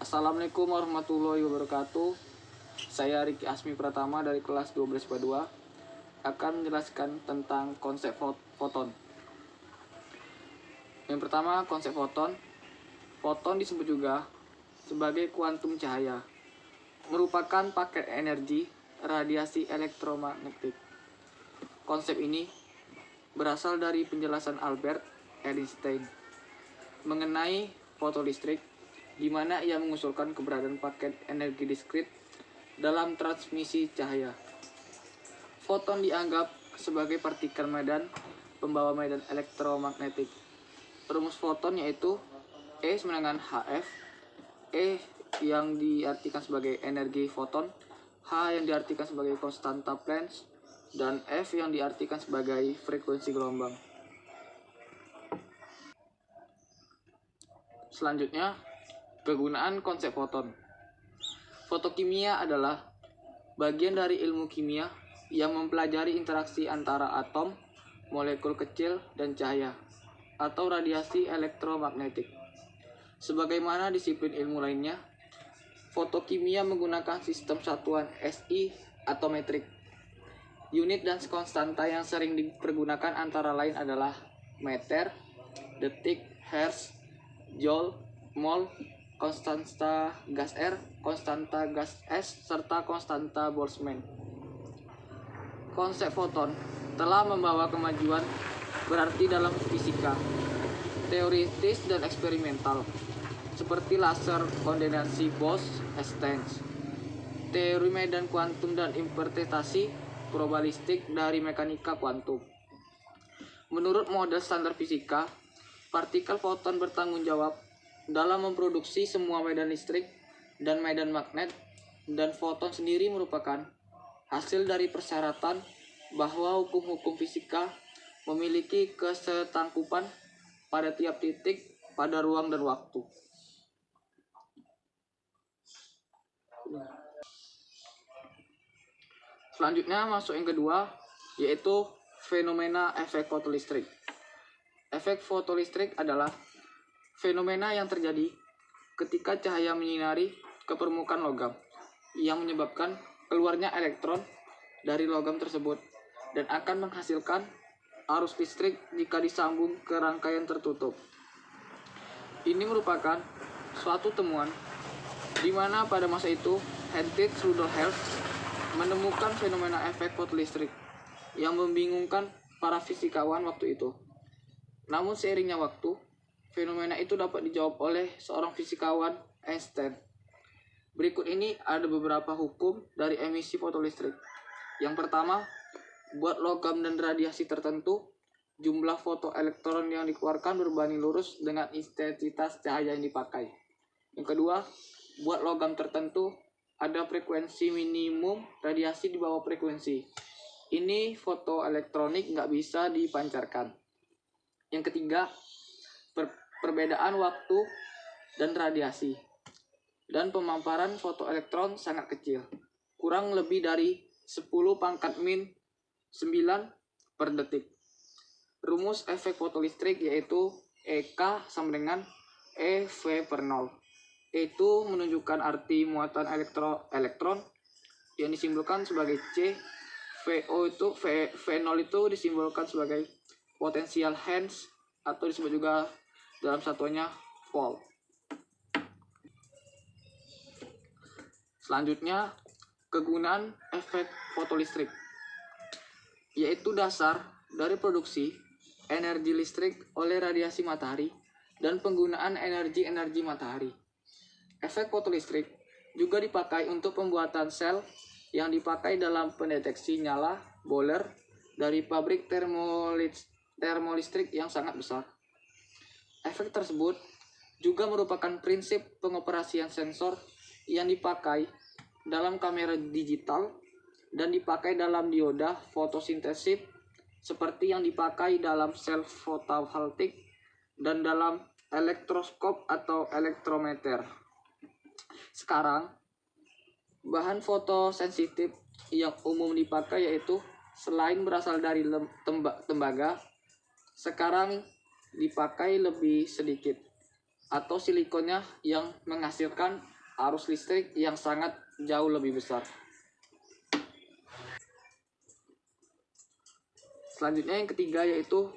Assalamualaikum warahmatullahi wabarakatuh. Saya Riki Asmi Pratama dari kelas 12 IPA 2 akan menjelaskan tentang konsep foton. Yang pertama, konsep foton. Foton disebut juga sebagai kuantum cahaya, merupakan paket energi radiasi elektromagnetik. Konsep ini berasal dari penjelasan Albert Einstein mengenai fotolistrik, di mana ia mengusulkan keberadaan paket energi diskrit dalam transmisi cahaya. Foton dianggap sebagai partikel medan pembawa medan elektromagnetik. Rumus foton yaitu E sama dengan Hf, E yang diartikan sebagai energi foton, H yang diartikan sebagai konstanta Planck, dan F yang diartikan sebagai frekuensi gelombang. Selanjutnya, kegunaan konsep foton. Fotokimia adalah bagian dari ilmu kimia yang mempelajari interaksi antara atom, molekul kecil, dan cahaya atau radiasi elektromagnetik. Sebagaimana disiplin ilmu lainnya, fotokimia menggunakan sistem satuan SI atau metrik. Unit dan konstanta yang sering dipergunakan antara lain adalah meter, detik, hertz, joule, mol, konstanta gas R, konstanta gas S, serta konstanta Boltzmann. Konsep foton telah membawa kemajuan berarti dalam fisika, teoritis dan eksperimental, seperti laser kondensasi Bose-Einstein, teori medan kuantum dan interpretasi probabilistik dari mekanika kuantum. Menurut model standar fisika, partikel foton bertanggung jawab dalam memproduksi semua medan listrik dan medan magnet, dan foton sendiri merupakan hasil dari persyaratan bahwa hukum-hukum fisika memiliki kesetangkupan pada tiap titik pada ruang dan waktu. Selanjutnya masuk yang kedua, yaitu fenomena efek fotolistrik. Efek fotolistrik adalah fenomena yang terjadi ketika cahaya menyinari ke permukaan logam yang menyebabkan keluarnya elektron dari logam tersebut dan akan menghasilkan arus listrik jika disambung ke rangkaian tertutup. Ini merupakan suatu temuan di mana pada masa itu Heinrich Rudolf Hertz menemukan fenomena efek fotolistrik yang membingungkan para fisikawan waktu itu. Namun seiringnya waktu, fenomena itu dapat dijawab oleh seorang fisikawan, Einstein. Berikut ini ada beberapa hukum dari emisi fotolistrik. Yang pertama, buat logam dan radiasi tertentu, jumlah fotoelektron yang dikeluarkan berbanding lurus dengan intensitas cahaya yang dipakai. Yang kedua, buat logam tertentu, ada frekuensi minimum radiasi di bawah frekuensi. Ini fotoelektronik nggak bisa dipancarkan. Yang ketiga, perbedaan waktu dan radiasi. Dan pemaparan fotoelektron sangat kecil, kurang lebih dari 10 pangkat min 9 per detik. Rumus efek fotolistrik yaitu EK sama dengan EV per 0. Itu menunjukkan arti muatan elektron yang disimbolkan sebagai C. VO itu V0 itu disimbolkan sebagai potensial Hz atau disebut juga dalam satuannya volt. Selanjutnya, kegunaan efek fotolistrik, yaitu dasar dari produksi energi listrik oleh radiasi matahari dan penggunaan energi matahari. Efek fotolistrik juga dipakai untuk pembuatan sel yang dipakai dalam pendeteksi nyala boiler dari pabrik termolistrik yang sangat besar. Efek tersebut juga merupakan prinsip pengoperasian sensor yang dipakai dalam kamera digital dan dipakai dalam dioda fotosintesis seperti yang dipakai dalam sel fotovoltaik dan dalam elektroskop atau elektrometer. Sekarang, bahan fotosensitif yang umum dipakai yaitu selain berasal dari tembaga, sekarang dipakai lebih sedikit, atau silikonnya yang menghasilkan arus listrik yang sangat jauh lebih besar. Selanjutnya yang ketiga yaitu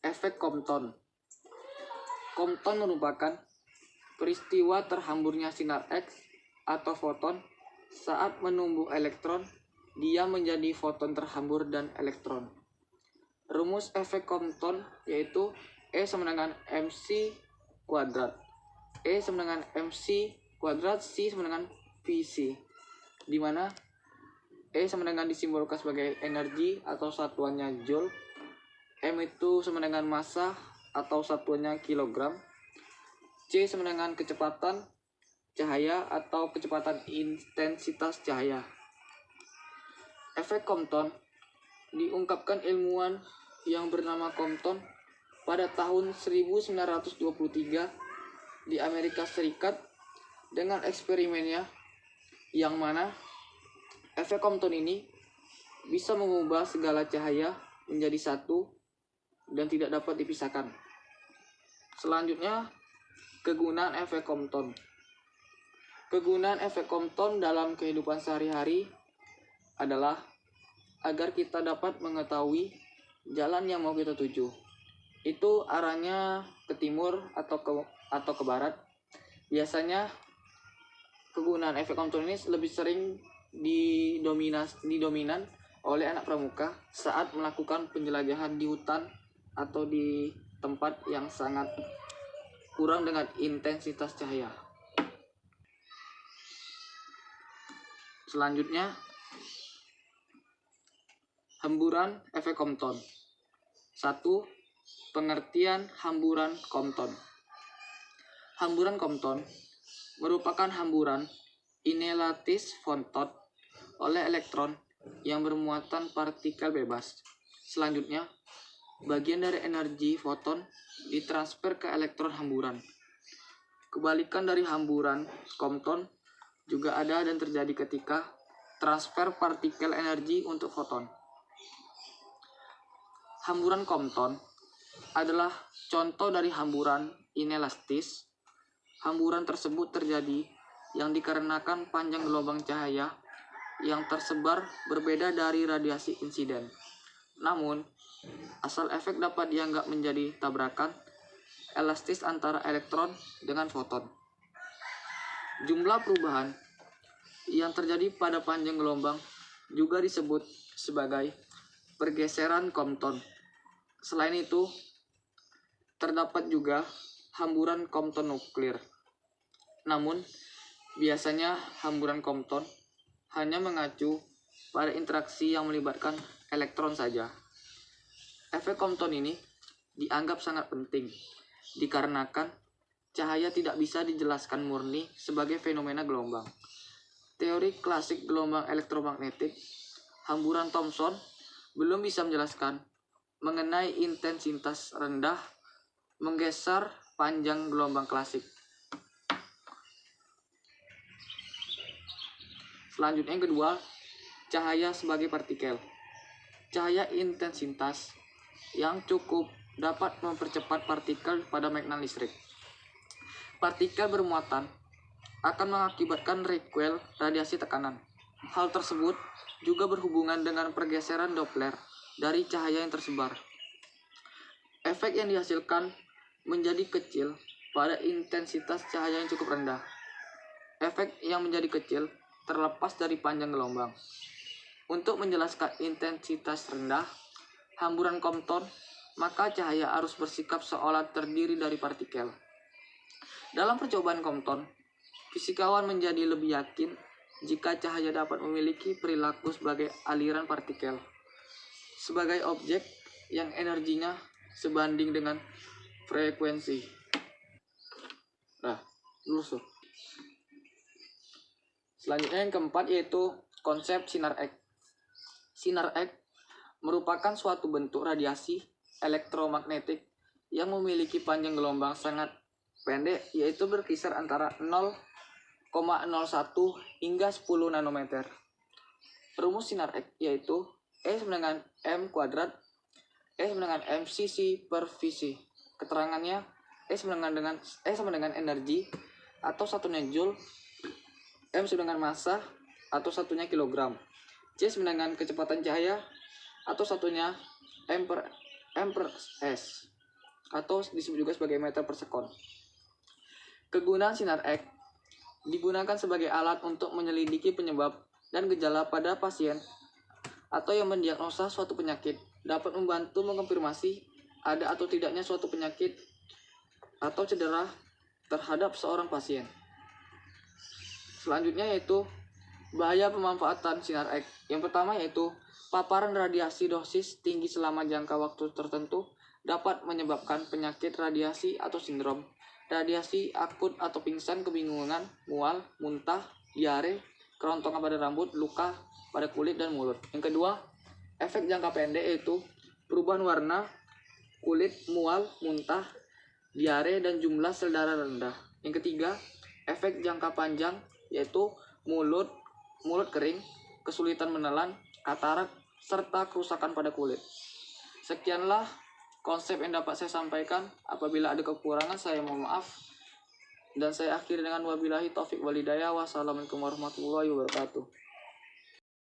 efek Compton. Compton merupakan peristiwa terhamburnya sinar X atau foton saat menumbuh elektron, dia menjadi foton terhambur dan elektron. Rumus efek Compton yaitu E sama dengan mc kuadrat. E sama dengan mc kuadrat, C sama dengan Vc, di mana E sama dengan disimbolkan sebagai energi atau satuannya joule, M itu sama dengan massa atau satuannya kilogram, C sama dengan kecepatan cahaya atau kecepatan intensitas cahaya. Efek Compton diungkapkan ilmuwan yang bernama Compton pada tahun 1923 di Amerika Serikat dengan eksperimennya, yang mana efek Compton ini bisa mengubah segala cahaya menjadi satu dan tidak dapat dipisahkan. Selanjutnya, kegunaan efek Compton. Kegunaan efek Compton dalam kehidupan sehari-hari adalah agar kita dapat mengetahui jalan yang mau kita tuju. Itu arahnya ke timur atau ke barat. Biasanya kegunaan efek Compton ini lebih sering didominan oleh anak pramuka saat melakukan penjelajahan di hutan atau di tempat yang sangat kurang dengan intensitas cahaya. Selanjutnya, hamburan efek Compton. 1. Pengertian hamburan Compton. Hamburan Compton merupakan hamburan inelastis fontot oleh elektron yang bermuatan partikel bebas. Selanjutnya, bagian dari energi foton ditransfer ke elektron hamburan. Kebalikan dari hamburan Compton juga ada dan terjadi ketika transfer partikel energi untuk foton. Hamburan Compton adalah contoh dari hamburan inelastis. Hamburan tersebut terjadi yang dikarenakan panjang gelombang cahaya yang tersebar berbeda dari radiasi insiden. Namun, asal efek dapat dianggap menjadi tabrakan elastis antara elektron dengan foton. Jumlah perubahan yang terjadi pada panjang gelombang juga disebut sebagai pergeseran Compton. Selain itu, terdapat juga hamburan Compton nuklir. Namun, biasanya hamburan Compton hanya mengacu pada interaksi yang melibatkan elektron saja. Efek Compton ini dianggap sangat penting dikarenakan cahaya tidak bisa dijelaskan murni sebagai fenomena gelombang. Teori klasik gelombang elektromagnetik, hamburan Thomson, belum bisa menjelaskan mengenai intensitas rendah menggeser panjang gelombang klasik. Selanjutnya yang kedua, cahaya sebagai partikel. Cahaya intensitas yang cukup dapat mempercepat partikel pada magnet listrik. Partikel bermuatan akan mengakibatkan recoil radiasi tekanan. Hal tersebut juga berhubungan dengan pergeseran Doppler dari cahaya yang tersebar. Efek yang dihasilkan menjadi kecil pada intensitas cahaya yang cukup rendah. Efek yang menjadi kecil terlepas dari panjang gelombang. Untuk menjelaskan intensitas rendah hamburan Compton, maka cahaya harus bersikap seolah terdiri dari partikel. Dalam percobaan Compton, fisikawan menjadi lebih yakin jika cahaya dapat memiliki perilaku sebagai aliran partikel, sebagai objek yang energinya sebanding dengan frekuensi. Lurus tuh. Selanjutnya yang keempat yaitu konsep sinar X. Sinar X merupakan suatu bentuk radiasi elektromagnetik yang memiliki panjang gelombang sangat pendek, yaitu berkisar antara 0,01 hingga 10 nanometer. Rumus sinar X yaitu E sama dengan M kuadrat, E sama dengan mcc per Vc. Keterangannya E sama dengan energi atau satunya joule M sama dengan massa atau satunya kilogram. C sama dengan kecepatan cahaya atau satunya M per S atau disebut juga sebagai meter per sekon. Kegunaan sinar X digunakan sebagai alat untuk menyelidiki penyebab dan gejala pada pasien atau yang mendiagnosa suatu penyakit, dapat membantu mengkonfirmasi ada atau tidaknya suatu penyakit atau cedera terhadap seorang pasien. Selanjutnya yaitu bahaya pemanfaatan sinar X. Yang pertama yaitu paparan radiasi dosis tinggi selama jangka waktu tertentu dapat menyebabkan penyakit radiasi atau sindrom radiasi akut atau pingsan, kebingungan, mual, muntah, diare, kerontongan pada rambut, luka pada kulit dan mulut. Yang kedua, efek jangka pendek yaitu perubahan warna, kulit, mual, muntah, diare, dan jumlah sel darah rendah. Yang ketiga, efek jangka panjang yaitu mulut kering, kesulitan menelan, katarak, serta kerusakan pada kulit. Sekianlah konsep yang dapat saya sampaikan. Apabila ada kekurangan saya mohon maaf. Dan saya akhiri dengan wabillahi taufik walhidayah. Wassalamualaikum warahmatullahi wabarakatuh.